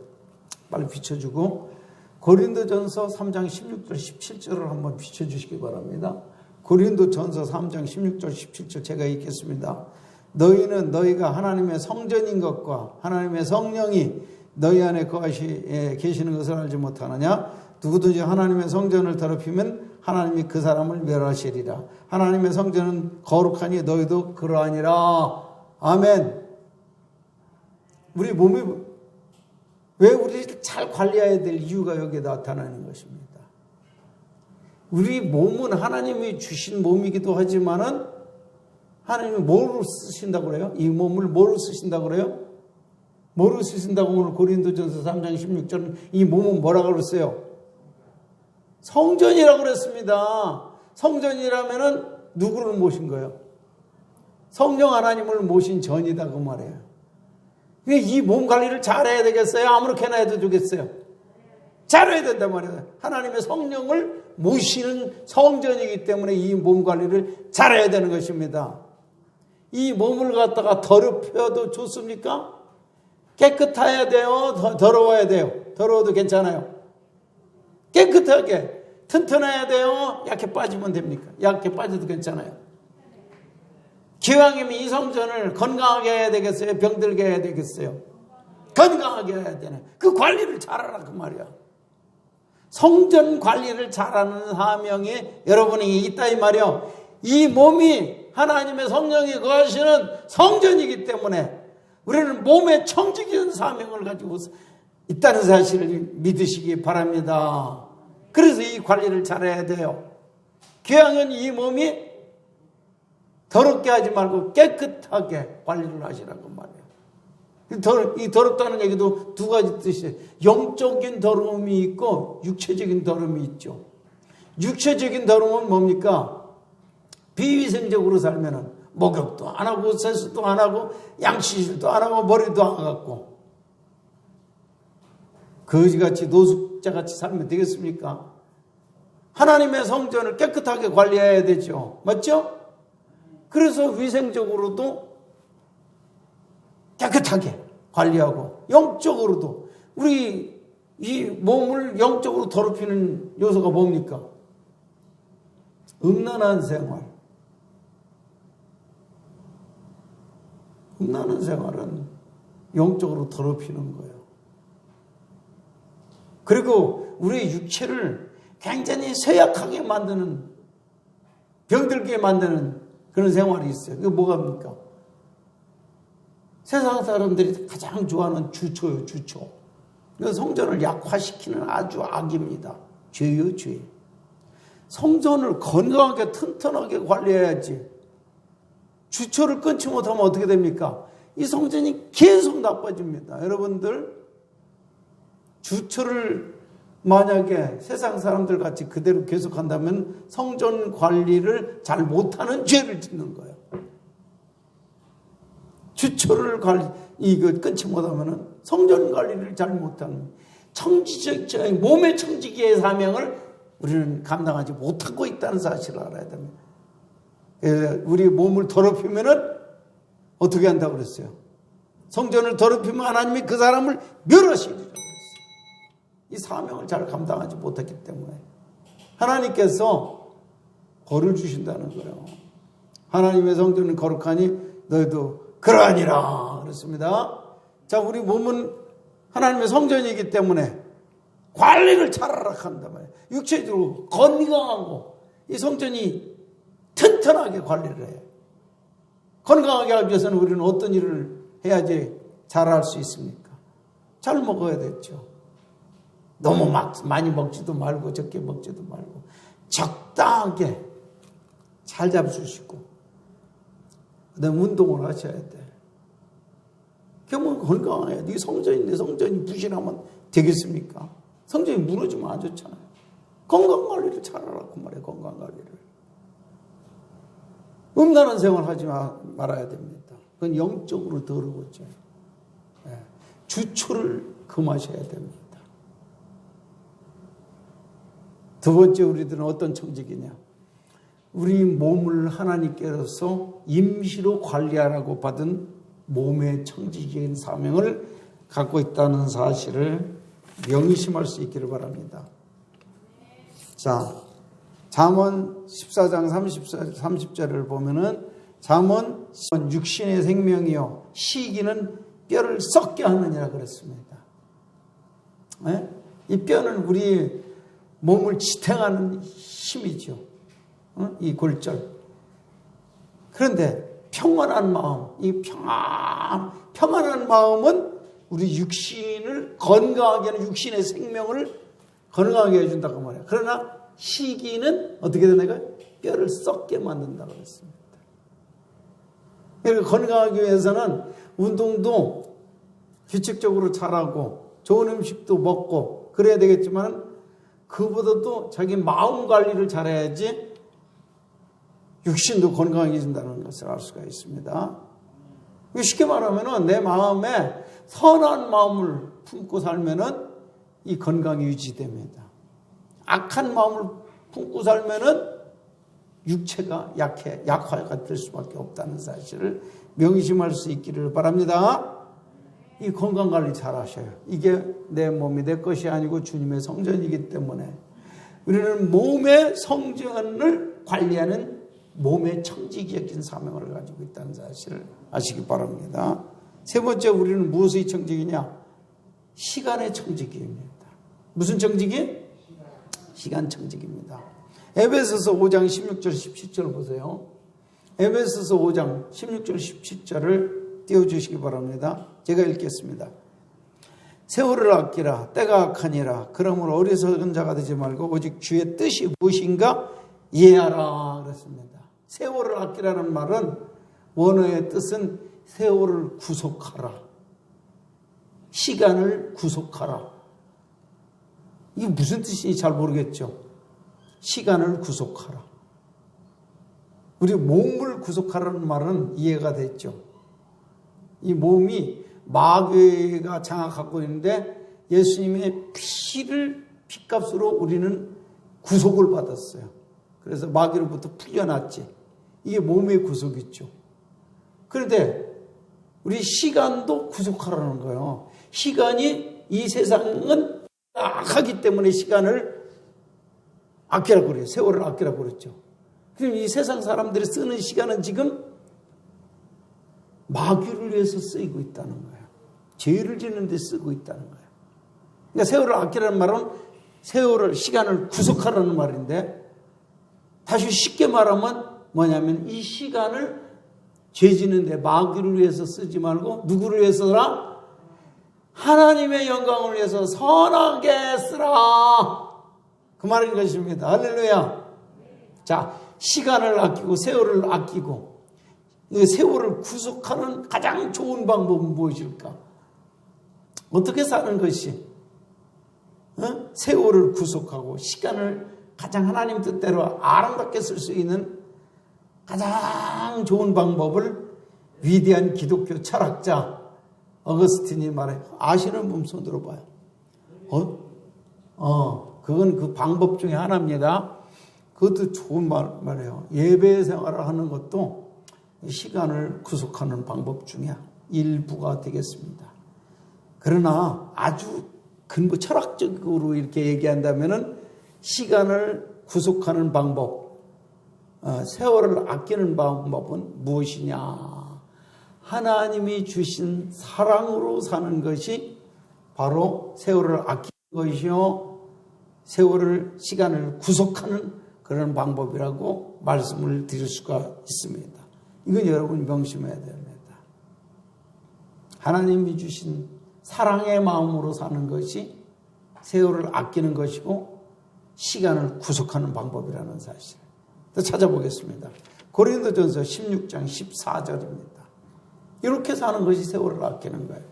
빨리 비춰주고 고린도전서 3장 16절 17절을 한번 비춰주시기 바랍니다. 고린도전서 3장 16절 17절 제가 읽겠습니다. 너희는 너희가 하나님의 성전인 것과 하나님의 성령이 너희 안에 계시는 것을 알지 못하느냐? 누구든지 하나님의 성전을 더럽히면 하나님이 그 사람을 멸하시리라. 하나님의 성전은 거룩하니 너희도 그러하니라. 아멘. 우리 몸이 왜 우리를 잘 관리해야 될 이유가 여기에 나타나는 것입니다. 우리 몸은 하나님이 주신 몸이기도 하지만은 하나님이 뭐로 쓰신다고 그래요? 이 몸을 뭐로 쓰신다고 그래요? 뭐로 쓰신다고 오늘 고린도전서 3장 16절은 이 몸은 뭐라고 그랬어요? 성전이라고 그랬습니다. 성전이라면은 누구를 모신 거예요? 성령 하나님을 모신 전이다 그 말이에요. 이 몸 관리를 잘해야 되겠어요? 아무렇게나 해도 되겠어요? 잘해야 된단 말이에요. 하나님의 성령을 모시는 성전이기 때문에 이 몸 관리를 잘해야 되는 것입니다. 이 몸을 갖다가 더럽혀도 좋습니까? 깨끗해야 돼요? 더러워야 돼요? 더러워도 괜찮아요? 깨끗하게 튼튼해야 돼요? 약해 빠지면 됩니까? 약해 빠져도 괜찮아요? 기왕이면 이 성전을 건강하게 해야 되겠어요? 병들게 해야 되겠어요? 건강하게 해야 되네. 그 관리를 잘하라 그 말이야. 성전 관리를 잘하는 사명이 여러분이 있다 이 말이야. 이 몸이 하나님의 성령이 거하시는 성전이기 때문에 우리는 몸의 청지기한 사명을 가지고 있다는 사실을 믿으시기 바랍니다. 그래서 이 관리를 잘해야 돼요. 기왕은 이 몸이 더럽게 하지 말고 깨끗하게 관리를 하시라고 말이에요. 이 더럽다는 얘기도 두 가지 뜻이에요. 영적인 더러움이 있고 육체적인 더러움이 있죠. 육체적인 더러움은 뭡니까? 비위생적으로 살면은 목욕도 안 하고 세수도 안 하고 양치질도 안 하고 머리도 안 감고 거지같이 노숙자같이 살면 되겠습니까? 하나님의 성전을 깨끗하게 관리해야 되죠. 맞죠? 그래서 위생적으로도 깨끗하게 관리하고 영적으로도 우리 이 몸을 영적으로 더럽히는 요소가 뭡니까? 음란한 생활. 음란한 생활은 영적으로 더럽히는 거예요. 그리고 우리의 육체를 굉장히 쇠약하게 만드는, 병들게 만드는 그런 생활이 있어요. 그게 뭐갑니까? 세상 사람들이 가장 좋아하는 주초요, 주초. 성전을 약화시키는 아주 악입니다. 죄요, 죄. 성전을 건강하게 튼튼하게 관리해야지. 주초를 끊지 못하면 어떻게 됩니까? 이 성전이 계속 나빠집니다. 여러분들, 주초를 만약에 세상 사람들 같이 그대로 계속한다면 성전 관리를 잘 못하는 죄를 짓는 거예요. 주초를 이거 끊지 못하면 성전 관리를 잘 못하는 청지적, 몸의 청지기의 사명을 우리는 감당하지 못하고 있다는 사실을 알아야 됩니다. 우리 몸을 더럽히면은 어떻게 한다고 그랬어요? 성전을 더럽히면 하나님이 그 사람을 멸하시리라고 그랬어요. 이 사명을 잘 감당하지 못했기 때문에 하나님께서 벌을 주신다는 거예요. 하나님의 성전은 거룩하니 너희도 그러하니라 그랬습니다. 자, 우리 몸은 하나님의 성전이기 때문에 관리를 잘하라 한단 말이에요. 육체적으로 건강하고 이 성전이 튼튼하게 관리를 해요. 건강하게 하기 위해서는 우리는 어떤 일을 해야지 잘할 수 있습니까? 잘 먹어야 되죠. 너무 많이 먹지도 말고 적게 먹지도 말고 적당하게 잘 잡수시고 그다음에 운동을 하셔야 돼. 그러면 건강해야 돼. 이 성전인데 성전이 부실하면 되겠습니까? 성전이 무너지면 안 좋잖아요. 건강관리를 잘하라고 말해요. 건강관리를. 음란한 생활 하지 말아야 됩니다. 그건 영적으로 더러워져. 주초를 금하셔야 됩니다. 두 번째, 우리들은 어떤 청지기냐? 우리 몸을 하나님께서 임시로 관리하라고 받은 몸의 청지기인 사명을 갖고 있다는 사실을 명심할 수 있기를 바랍니다. 자, 잠언 14장 30절을 보면은 잠언 육신의 생명이요 시기는 뼈를 썩게 하느니라 그랬습니다. 네? 이 뼈는 우리 몸을 지탱하는 힘이죠. 이 골절. 그런데 평안한 마음, 이 평안한 마음은 우리 육신을 건강하게 하는 육신의 생명을 건강하게 해준다고 말해요. 그러나 시기는 어떻게 되나요? 뼈를 썩게 만든다고 했습니다. 그러니까 건강하기 위해서는 운동도 규칙적으로 잘하고 좋은 음식도 먹고 그래야 되겠지만 그보다도 자기 마음 관리를 잘해야지 육신도 건강해진다는 것을 알 수가 있습니다. 쉽게 말하면 내 마음에 선한 마음을 품고 살면은 이 건강이 유지됩니다. 악한 마음을 품고 살면은 육체가 약화가 될 수밖에 없다는 사실을 명심할 수 있기를 바랍니다. 이 건강관리 잘 하셔요. 이게 내 몸이 내 것이 아니고 주님의 성전이기 때문에 우리는 몸의 성전을 관리하는 몸의 청지기적인 사명을 가지고 있다는 사실을 아시기 바랍니다. 세 번째, 우리는 무엇의 청지기냐? 시간의 청지기입니다. 무슨 청지기? 시간 청지기입니다. 에베소서 5장 16절 17절 보세요. 에베소서 5장 16절 17절을 띄워주시기 바랍니다. 제가 읽겠습니다. 세월을 아끼라 때가 악하니라. 그러므로 어리석은 자가 되지 말고 오직 주의 뜻이 무엇인가 이해하라 그랬습니다. 세월을 아끼라는 말은 원어의 뜻은 세월을 구속하라. 시간을 구속하라. 이게 무슨 뜻인지 잘 모르겠죠. 시간을 구속하라. 우리 몸을 구속하라는 말은 이해가 됐죠. 이 몸이 마귀가 장악하고 있는데 예수님의 피값으로 우리는 구속을 받았어요. 그래서 마귀로부터 풀려났지. 이게 몸의 구속이죠. 그런데 우리 시간도 구속하라는 거예요. 시간이 이 세상은 악하기 때문에 시간을 아끼라고 그래요. 세월을 아끼라고 그랬죠. 그럼 이 세상 사람들이 쓰는 시간은 지금 마귀를 위해서 쓰이고 있다는 거예요. 죄를 짓는 데 쓰고 있다는 거예요. 그러니까 세월을 아끼라는 말은 시간을 구속하라는 말인데 다시 쉽게 말하면 뭐냐면 이 시간을 죄 짓는 데 마귀를 위해서 쓰지 말고 누구를 위해서라? 하나님의 영광을 위해서 선하게 쓰라. 그 말인 것입니다. 할렐루야. 자, 시간을 아끼고 세월을 아끼고 세월을 구속하는 가장 좋은 방법은 무엇일까? 어떻게 사는 것이 세월을 구속하고 시간을 가장 하나님 뜻대로 아름답게 쓸 수 있는 가장 좋은 방법을 위대한 기독교 철학자 어거스틴이 말해요. 아시는 분 손 들어봐요. 그건 그 방법 중에 하나입니다. 그것도 좋은 말이에요. 예배 생활을 하는 것도 시간을 구속하는 방법 중에 일부가 되겠습니다. 그러나 아주 근본 철학적으로 이렇게 얘기한다면은 시간을 구속하는 방법, 세월을 아끼는 방법은 무엇이냐? 하나님이 주신 사랑으로 사는 것이 바로 세월을 아끼는 것이요, 시간을 구속하는 그런 방법이라고 말씀을 드릴 수가 있습니다. 이건 여러분 명심해야 됩니다. 하나님이 주신 사랑의 마음으로 사는 것이 세월을 아끼는 것이고 시간을 구속하는 방법이라는 사실. 또 찾아보겠습니다. 고린도전서 16장 14절입니다. 이렇게 사는 것이 세월을 아끼는 거예요.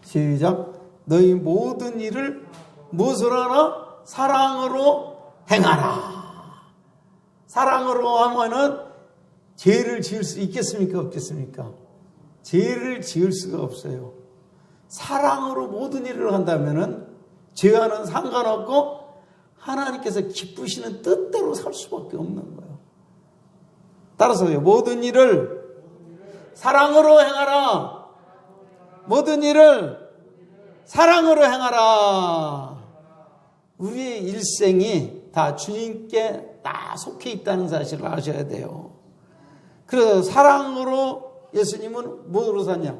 시작. 너희 모든 일을 무엇으로 하라? 사랑으로 행하라. 사랑으로 하면은 죄를 지을 수 있겠습니까? 없겠습니까? 죄를 지을 수가 없어요. 사랑으로 모든 일을 한다면은 죄와는 상관없고 하나님께서 기쁘시는 뜻대로 살 수밖에 없는 거예요. 따라서요, 모든 일을 사랑으로 행하라. 모든 일을 사랑으로 행하라. 우리의 일생이 다 주님께 다 속해 있다는 사실을 아셔야 돼요. 그래서 사랑으로 예수님은 뭐로 사냐?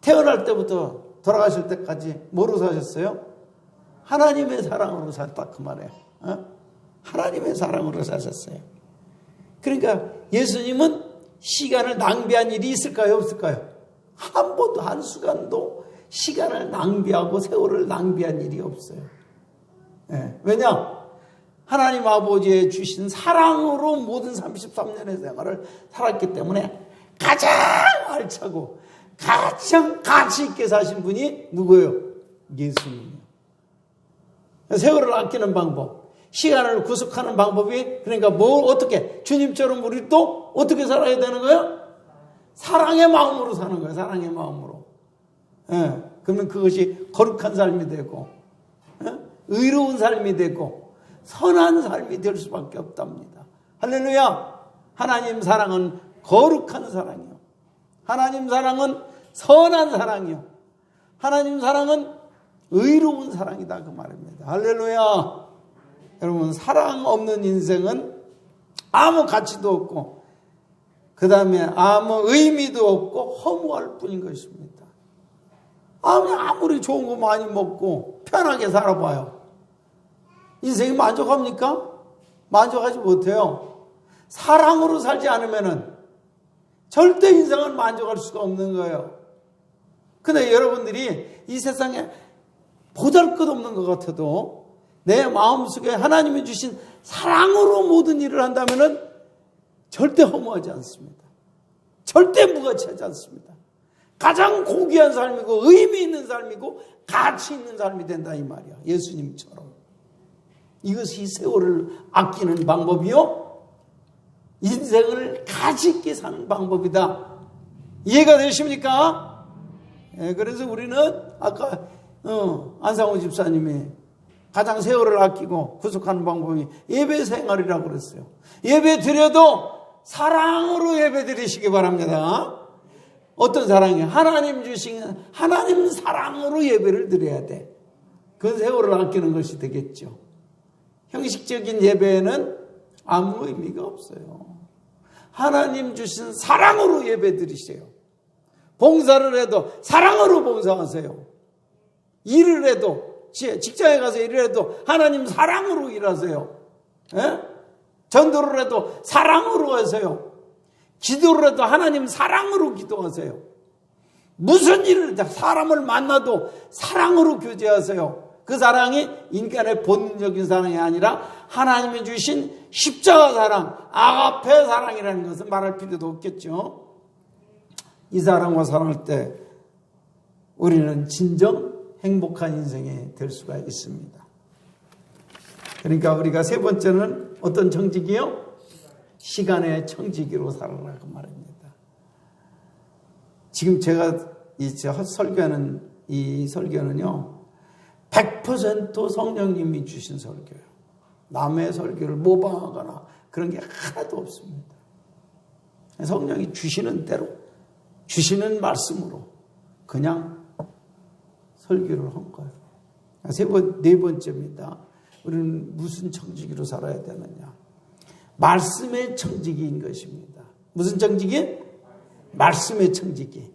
태어날 때부터 돌아가실 때까지 뭐로 사셨어요? 하나님의 사랑으로 살다 그 말이에요. 하나님의 사랑으로 사셨어요. 그러니까 예수님은 시간을 낭비한 일이 있을까요? 없을까요? 한 번도 한순간도 시간을 낭비하고 세월을 낭비한 일이 없어요. 왜냐? 하나님 아버지의 주신 사랑으로 모든 33년의 생활을 살았기 때문에 가장 알차고 가장 가치 있게 사신 분이 누구예요? 예수님이에요. 세월을 아끼는 방법, 시간을 구속하는 방법이, 그러니까 어떻게 주님처럼 우리 또 어떻게 살아야 되는 거예요? 사랑의 마음으로 사는 거예요. 사랑의 마음으로. 그러면 그것이 거룩한 삶이 되고 의로운 삶이 되고 선한 삶이 될 수밖에 없답니다. 할렐루야. 하나님 사랑은 거룩한 사랑이요, 하나님 사랑은 선한 사랑이요, 하나님 사랑은 의로운 사랑이다 그 말입니다. 할렐루야. 여러분, 사랑 없는 인생은 아무 가치도 없고 그 다음에 아무 의미도 없고 허무할 뿐인 것입니다. 아무리 좋은 거 많이 먹고 편하게 살아봐요. 인생이 만족합니까? 만족하지 못해요. 사랑으로 살지 않으면은 절대 인생은 만족할 수가 없는 거예요. 근데 여러분들이 이 세상에 보잘것없는 것 같아도 내 마음속에 하나님이 주신 사랑으로 모든 일을 한다면은 절대 허무하지 않습니다. 절대 무가치하지 않습니다. 가장 고귀한 삶이고 의미 있는 삶이고 가치 있는 삶이 된다 이 말이야. 예수님처럼. 이것이 세월을 아끼는 방법이요, 인생을 가치 있게 사는 방법이다. 이해가 되십니까? 그래서 우리는 아까 안상호 집사님이 가장 세월을 아끼고 구속하는 방법이 예배 생활이라고 그랬어요. 예배 드려도 사랑으로 예배 드리시기 바랍니다. 어떤 사랑이에요? 하나님 주신 하나님 사랑으로 예배를 드려야 돼. 그건 세월을 아끼는 것이 되겠죠. 형식적인 예배에는 아무 의미가 없어요. 하나님 주신 사랑으로 예배 드리세요. 봉사를 해도 사랑으로 봉사하세요. 일을 해도, 직장에 가서 일을 해도 하나님 사랑으로 일하세요. 전도를 해도 사랑으로 하세요. 기도를 해도 하나님 사랑으로 기도하세요. 무슨 일을 사람을 만나도 사랑으로 교제하세요. 그 사랑이 인간의 본능적인 사랑이 아니라 하나님이 주신 십자가 사랑, 아가페 사랑이라는 것은 말할 필요도 없겠죠. 이 사랑과 사랑할 때 우리는 진정 행복한 인생이 될 수가 있습니다. 그러니까 우리가 세 번째는 어떤 청지기요? 시간의 청지기로 살아라 그 말입니다. 지금 제가 설교하는 이 설교는요, 100% 성령님이 주신 설교예요. 남의 설교를 모방하거나 그런 게 하나도 없습니다. 성령이 주시는 대로, 주시는 말씀으로 그냥 설교를 한 거예요. 네 번째입니다. 우리는 무슨 청지기로 살아야 되느냐? 말씀의 청지기인 것입니다. 무슨 청지기? 말씀의 청지기.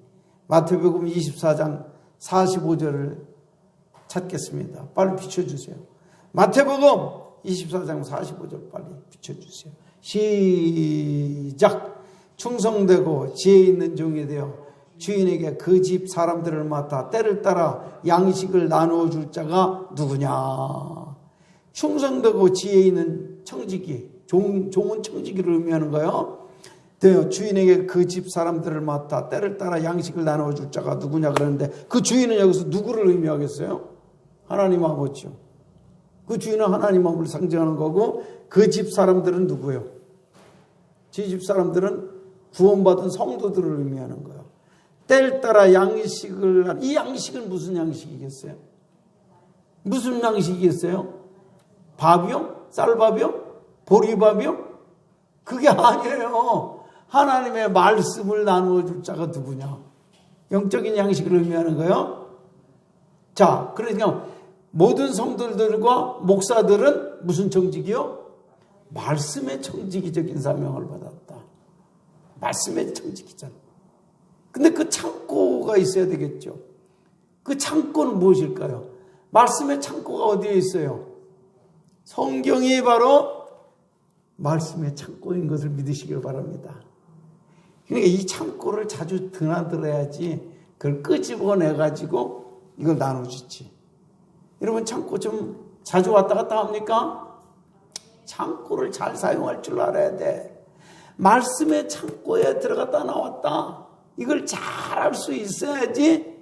마태복음 24장 45절을 찾겠습니다. 빨리 비춰주세요. 마태복음 24장 45절 빨리 비춰주세요. 시작. 충성되고 지혜 있는 종이 되어 주인에게 그 집 사람들을 맡아 때를 따라 양식을 나누어 줄 자가 누구냐? 충성되고 지혜 있는 청지기, 종은 청지기를 의미하는 거예요. 주인에게 그 집 사람들을 맡아 때를 따라 양식을 나누어 줄 자가 누구냐 그러는데 그 주인은 여기서 누구를 의미하겠어요? 하나님 아버지요. 그 주인은 하나님 아버지를 상징하는 거고 그 집 사람들은 누구예요? 그 집 사람들은 구원받은 성도들을 의미하는 거예요. 때를 따라 양식을, 이 양식은 무슨 양식이겠어요? 무슨 양식이겠어요? 밥이요? 쌀밥이요? 보리밥이요? 그게 아니에요. 하나님의 말씀을 나누어 줄 자가 누구냐? 영적인 양식을 의미하는 거예요. 자, 그러니까 모든 성도들과 목사들은 무슨 청지기요? 말씀의 청지기적인 사명을 받았다. 말씀의 청지기잖아. 근데 그 창고가 있어야 되겠죠. 그 창고는 무엇일까요? 말씀의 창고가 어디에 있어요? 성경이 바로 말씀의 창고인 것을 믿으시길 바랍니다. 그러니까 이 창고를 자주 드나들어야지 그걸 끄집어내가지고 이걸 나눠주지. 여러분 창고 좀 자주 왔다 갔다 합니까? 창고를 잘 사용할 줄 알아야 돼. 말씀의 창고에 들어갔다 나왔다. 이걸 잘 할 수 있어야지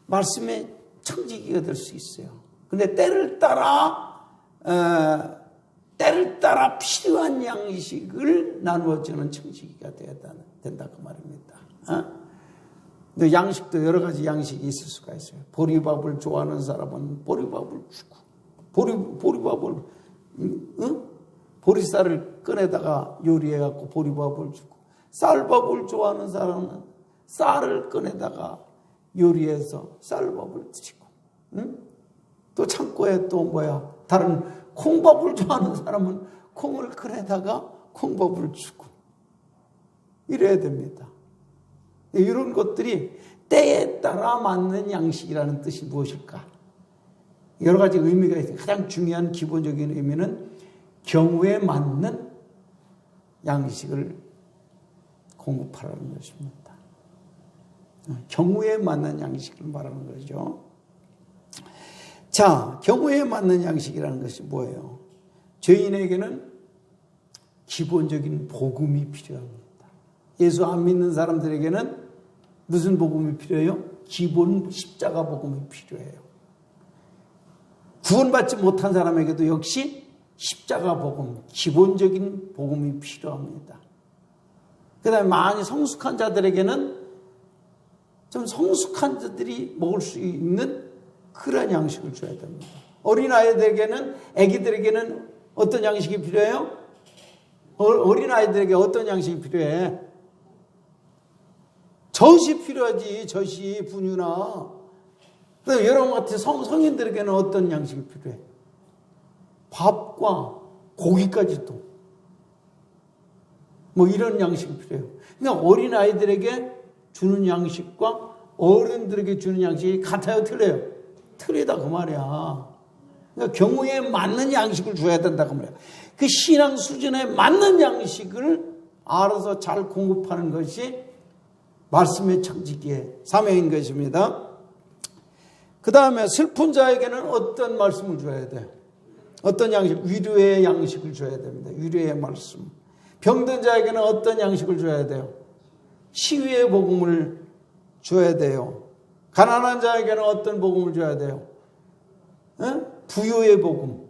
말씀의 청지기가 될 수 있어요. 근데 때를 따라 필요한 양식을 나누어주는 청지기가 돼야 된다 그 말입니다. 근데 양식도 여러 가지 양식이 있을 수가 있어요. 보리밥을 좋아하는 사람은 보리밥을 주고, 보리밥을 보리쌀을 꺼내다가 요리해갖고 보리밥을 주고, 쌀밥을 좋아하는 사람은 쌀을 꺼내다가 요리해서 쌀밥을 드시고, 또 창고에 또 다른 콩밥을 좋아하는 사람은 콩을 꺼내다가 콩밥을 주고 이래야 됩니다. 이런 것들이 때에 따라 맞는 양식이라는 뜻이 무엇일까? 여러 가지 의미가 있어요. 가장 중요한 기본적인 의미는 경우에 맞는 양식을 공급하라는 것입니다. 경우에 맞는 양식을 말하는 거죠. 자, 경우에 맞는 양식이라는 것이 뭐예요? 죄인에게는 기본적인 복음이 필요합니다. 예수 안 믿는 사람들에게는 무슨 복음이 필요해요? 기본 십자가 복음이 필요해요. 구원받지 못한 사람에게도 역시 십자가 복음, 기본적인 복음이 필요합니다. 그 다음에 많이 성숙한 자들에게는 좀 성숙한 자들이 먹을 수 있는 그런 양식을 줘야 됩니다. 어린아이들에게는, 아기들에게는 어떤 양식이 필요해요? 어린아이들에게 어떤 양식이 필요해? 젖이 필요하지, 젖이, 분유나. 여러분 같은 성인들에게는 어떤 양식이 필요해? 밥과 고기까지도. 이런 양식이 필요해요. 그러니까 어린아이들에게 주는 양식과 어른들에게 주는 양식이 같아요, 틀려요? 틀리다 그 말이야. 그러니까 경우에 맞는 양식을 줘야 된다 그 말이야. 그 신앙 수준에 맞는 양식을 알아서 잘 공급하는 것이 말씀의 청지기의 사명인 것입니다. 그 다음에 슬픈 자에게는 어떤 말씀을 줘야 돼요? 어떤 양식? 위로의 양식을 줘야 됩니다. 위로의 말씀. 병든 자에게는 어떤 양식을 줘야 돼요? 치유의 복음을 줘야 돼요. 가난한 자에게는 어떤 복음을 줘야 돼요? 부유의 복음.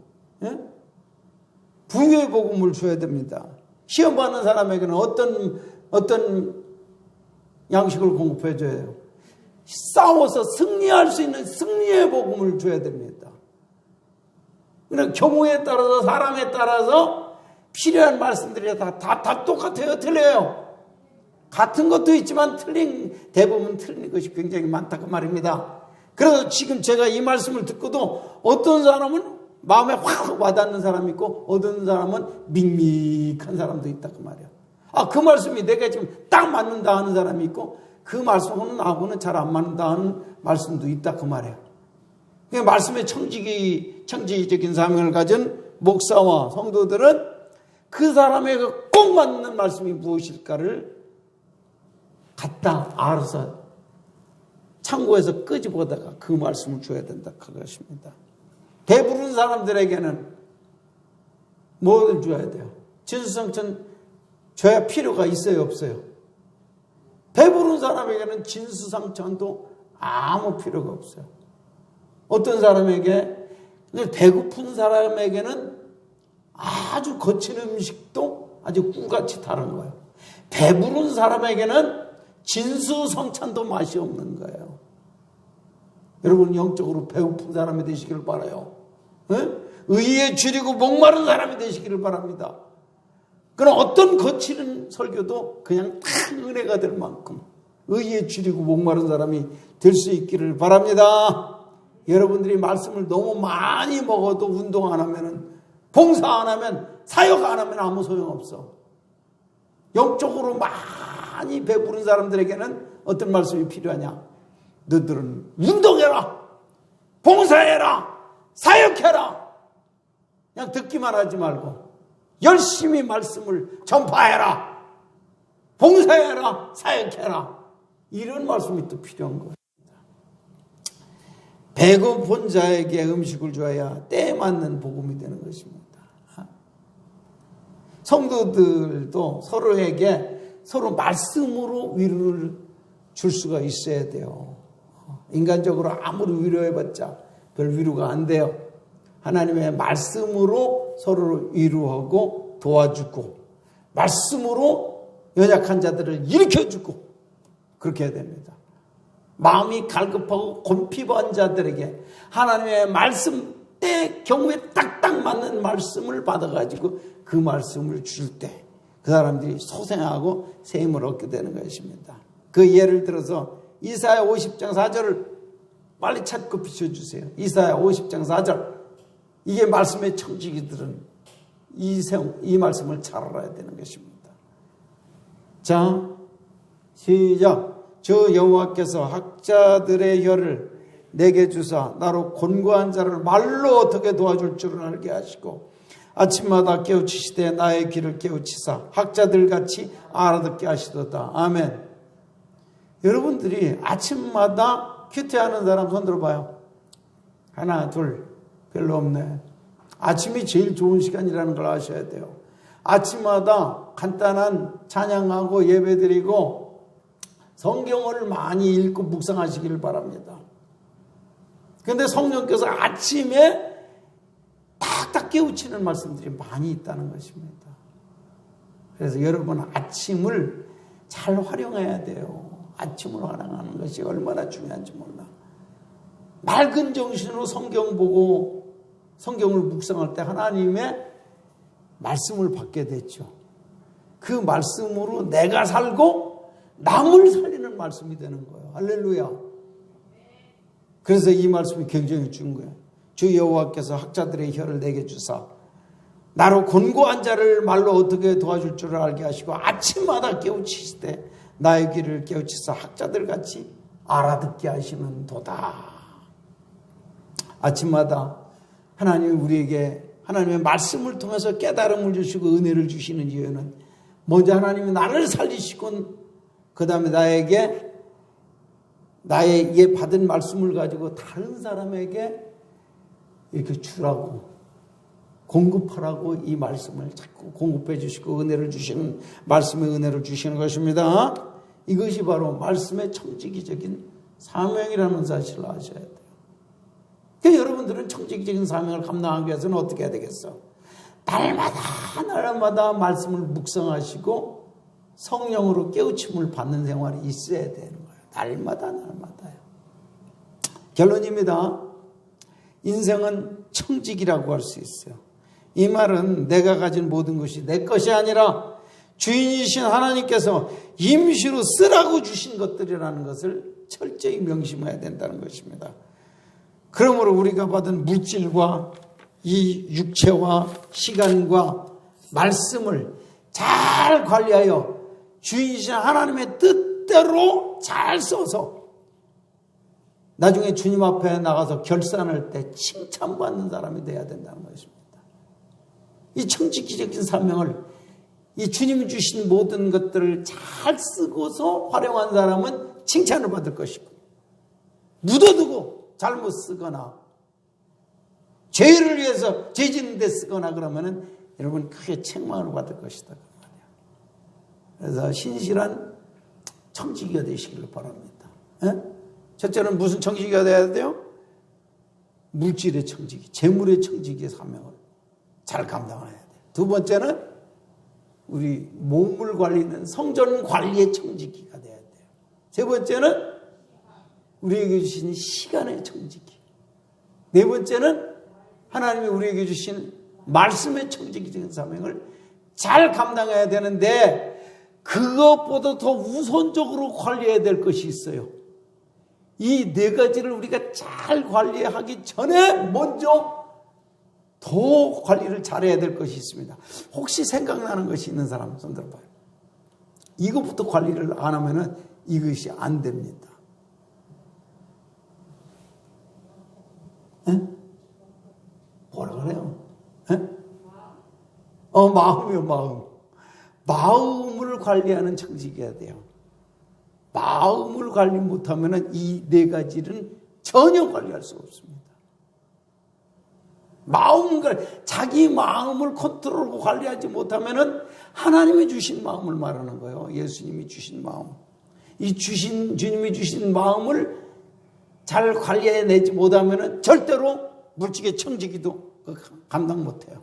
부유의 복음을 줘야 됩니다. 시험 받는 사람에게는 어떤 양식을 공급해 줘야 돼요? 싸워서 승리할 수 있는 승리의 복음을 줘야 됩니다. 그러니까 경우에 따라서 사람에 따라서 필요한 말씀들이 다 똑같아요? 틀려요? 같은 것도 있지만 대부분 틀린 것이 굉장히 많다 그 말입니다. 그래서 지금 제가 이 말씀을 듣고도 어떤 사람은 마음에 확 와닿는 사람이 있고 어떤 사람은 밋밋한 사람도 있다 그 말이에요. 그 말씀이 내가 지금 딱 맞는다 하는 사람이 있고 그 말씀은 나하고는 잘 안 맞는다 하는 말씀도 있다 그 말이에요. 말씀의 청지기적인 사명을 가진 목사와 성도들은 그 사람에게 꼭 맞는 말씀이 무엇일까를 갖다 알아서 창고에서 끄집어다가 그 말씀을 줘야 된다 그것입니다. 배부른 사람들에게는 뭐를 줘야 돼요? 진수성찬 줘야 필요가 있어요 없어요? 배부른 사람에게는 진수성찬도 아무 필요가 없어요. 어떤 사람에게 배고픈 사람에게는 아주 거친 음식도 아주 꿀같이 다른 거예요. 배부른 사람에게는 진수성찬도 맛이 없는 거예요. 여러분 영적으로 배고픈 사람이 되시기를 바라요. 의에 줄이고 목마른 사람이 되시기를 바랍니다. 그럼 어떤 거치는 설교도 그냥 다 은혜가 될 만큼 의에 줄이고 목마른 사람이 될 수 있기를 바랍니다. 여러분들이 말씀을 너무 많이 먹어도 운동 안 하면은 봉사 안 하면 사역 안 하면 아무 소용없어. 영적으로 많이 배부른 사람들에게는 어떤 말씀이 필요하냐? 너들은 운동해라, 봉사해라, 사역해라. 그냥 듣기만 하지 말고 열심히 말씀을 전파해라, 봉사해라, 사역해라. 이런 말씀이 또 필요한 거예요. 배고픈 자에게 음식을 줘야 때에 맞는 복음이 되는 것입니다. 성도들도 서로에게 서로 말씀으로 위로를 줄 수가 있어야 돼요. 인간적으로 아무리 위로해봤자 별 위로가 안 돼요. 하나님의 말씀으로 서로를 위로하고 도와주고 말씀으로 연약한 자들을 일으켜주고 그렇게 해야 됩니다. 마음이 갈급하고 곤피부한 자들에게 하나님의 말씀 때 경우에 딱딱 맞는 말씀을 받아가지고 그 말씀을 줄 때 그 사람들이 소생하고 새 힘을 얻게 되는 것입니다. 그 예를 들어서 이사야 50장 4절을 빨리 찾고 비춰주세요. 이사야 50장 4절. 이게 말씀의 청지기들은 이 말씀을 잘 알아야 되는 것입니다. 자, 시작. 저 여호와께서 학자들의 혀를 내게 주사 나로 곤고한 자를 말로 어떻게 도와줄 줄을 알게 하시고 아침마다 깨우치시되 나의 귀를 깨우치사 학자들같이 알아듣게 하시도다. 아멘. 여러분들이 아침마다 큐티하는 사람 손 들어봐요. 하나 둘 별로 없네. 아침이 제일 좋은 시간이라는 걸 아셔야 돼요. 아침마다 간단한 찬양하고 예배드리고 성경을 많이 읽고 묵상하시기를 바랍니다. 그런데 성령께서 아침에 딱 깨우치는 말씀들이 많이 있다는 것입니다. 그래서 여러분 아침을 잘 활용해야 돼요. 아침으로 활용하는 것이 얼마나 중요한지 몰라. 맑은 정신으로 성경 보고 성경을 묵상할 때 하나님의 말씀을 받게 됐죠. 그 말씀으로 내가 살고 남을 살리는 말씀이 되는 거예요. 할렐루야. 그래서 이 말씀이 굉장히 중요한 거예요. 주 여호와께서 학자들의 혀를 내게 주사 나로 곤고한 자를 말로 어떻게 도와줄 줄을 알게 하시고 아침마다 깨우치시되 나의 귀를 깨우치사 학자들같이 알아듣게 하시는 도다. 아침마다 하나님이 우리에게 하나님의 말씀을 통해서 깨달음을 주시고 은혜를 주시는 이유는 먼저 하나님이 나를 살리시고 그 다음에 나에게 받은 말씀을 가지고 다른 사람에게 이렇게 주라고, 공급하라고 이 말씀을 자꾸 공급해 주시고 은혜를 주시는, 말씀의 은혜를 주시는 것입니다. 이것이 바로 말씀의 청지기적인 사명이라는 사실을 아셔야 돼요. 그러니까 여러분들은 청지기적인 사명을 감당하기 위해서는 어떻게 해야 되겠어? 날마다 말씀을 묵상하시고 성령으로 깨우침을 받는 생활이 있어야 되는 거예요. 날마다요. 결론입니다. 인생은 청지기라고 할 수 있어요. 이 말은 내가 가진 모든 것이 내 것이 아니라 주인이신 하나님께서 임시로 쓰라고 주신 것들이라는 것을 철저히 명심해야 된다는 것입니다. 그러므로 우리가 받은 물질과 이 육체와 시간과 말씀을 잘 관리하여 주인이신 하나님의 뜻대로 잘 써서 나중에 주님 앞에 나가서 결산할 때 칭찬받는 사람이 돼야 된다는 것입니다. 이 청지기적인 사명을, 이 주님이 주신 모든 것들을 잘 쓰고서 활용한 사람은 칭찬을 받을 것이고, 묻어두고 잘못 쓰거나 죄를 위해서 죄 짓는 데 쓰거나 그러면은 여러분 크게 책망을 받을 것이다. 그래서 신실한 청지기가 되시기를 바랍니다. 첫째는 무슨 청지기가 돼야 돼요? 물질의 청지기, 재물의 청지기의 사명을 잘 감당해야 돼요. 두 번째는 우리 몸을 관리는 성전 관리의 청지기가 돼야 돼요. 세 번째는 우리에게 주신 시간의 청지기. 네 번째는 하나님이 우리에게 주신 말씀의 청지기적인 사명을 잘 감당해야 되는데, 그것보다 더 우선적으로 관리해야 될 것이 있어요. 이 네 가지를 우리가 잘 관리하기 전에 먼저 더 관리를 잘해야 될 것이 있습니다. 혹시 생각나는 것이 있는 사람 손 들어봐요. 이것부터 관리를 안 하면은 이것이 안 됩니다. 뭐라 그래요? 마음이요, 마음. 마음을 관리하는 청지기가 돼요. 마음을 관리 못하면 이 네 가지는 전혀 관리할 수가 없습니다. 자기 마음을 컨트롤하고 관리하지 못하면 하나님이 주신 마음을 말하는 거예요. 예수님이 주신 마음. 주님이 주신 마음을 잘 관리해내지 못하면 절대로 물질의 청지기도 감당 못해요.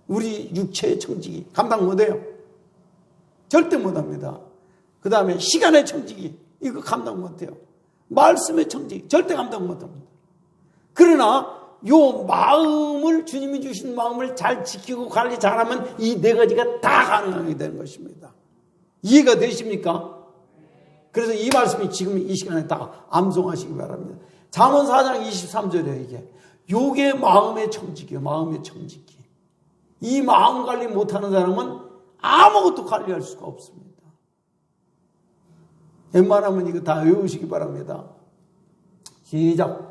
우리 육체의 청지기 감당 못해요. 절대 못합니다. 그 다음에 시간의 청지기 이거 감당 못해요. 말씀의 청지기 절대 감당 못합니다. 그러나 요 마음을, 주님이 주신 마음을 잘 지키고 관리 잘하면 이 네 가지가 다 가능하게 되는 것입니다. 이해가 되십니까? 그래서 이 말씀이 지금 이 시간에 다 암송하시기 바랍니다. 잠언 4장 23절에 이게 요게 마음의 청지기예요. 마음의 청지기. 이 마음 관리 못하는 사람은 아무것도 관리할 수가 없습니다. 웬만하면 이거 다 외우시기 바랍니다. 시작.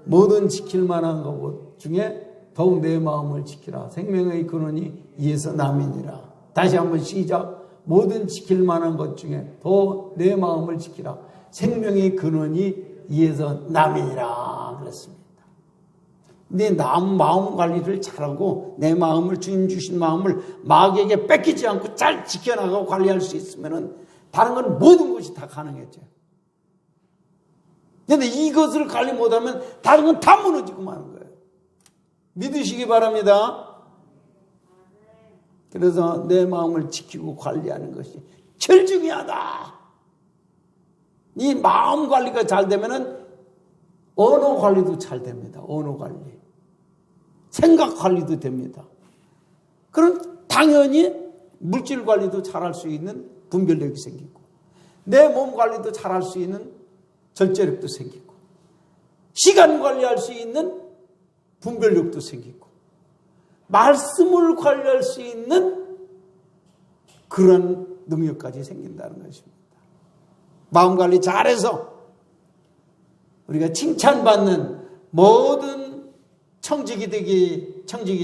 뭐든 지킬 만한 것 중에 더욱 내 마음을 지키라. 생명의 근원이 이에서 남이니라. 다시 한번 시작. 뭐든 지킬 만한 것 중에 더 내 마음을 지키라. 생명의 근원이 이에서 남이니라. 그랬습니다. 내 마음 관리를 잘하고 내 마음을, 주님 주신 마음을 마귀에게 뺏기지 않고 잘 지켜나가고 관리할 수 있으면 다른 건 모든 것이 다 가능해져요. 그런데 이것을 관리 못하면 다른 건 다 무너지고 마는 거예요. 믿으시기 바랍니다. 그래서 내 마음을 지키고 관리하는 것이 제일 중요하다. 이 마음 관리가 잘 되면 언어 관리도 잘 됩니다. 언어 관리. 생각 관리도 됩니다. 그럼 당연히 물질 관리도 잘할 수 있는 분별력이 생기고, 내 몸 관리도 잘할 수 있는 절제력도 생기고, 시간 관리할 수 있는 분별력도 생기고, 말씀을 관리할 수 있는 그런 능력까지 생긴다는 것입니다. 마음 관리 잘해서 우리가 칭찬받는 모든 청지기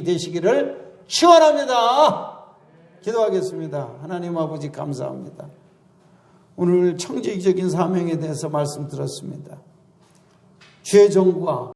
되시기를 축원합니다. 기도하겠습니다. 하나님 아버지 감사합니다. 오늘 청지기적인 사명에 대해서 말씀드렸습니다. 주의 종과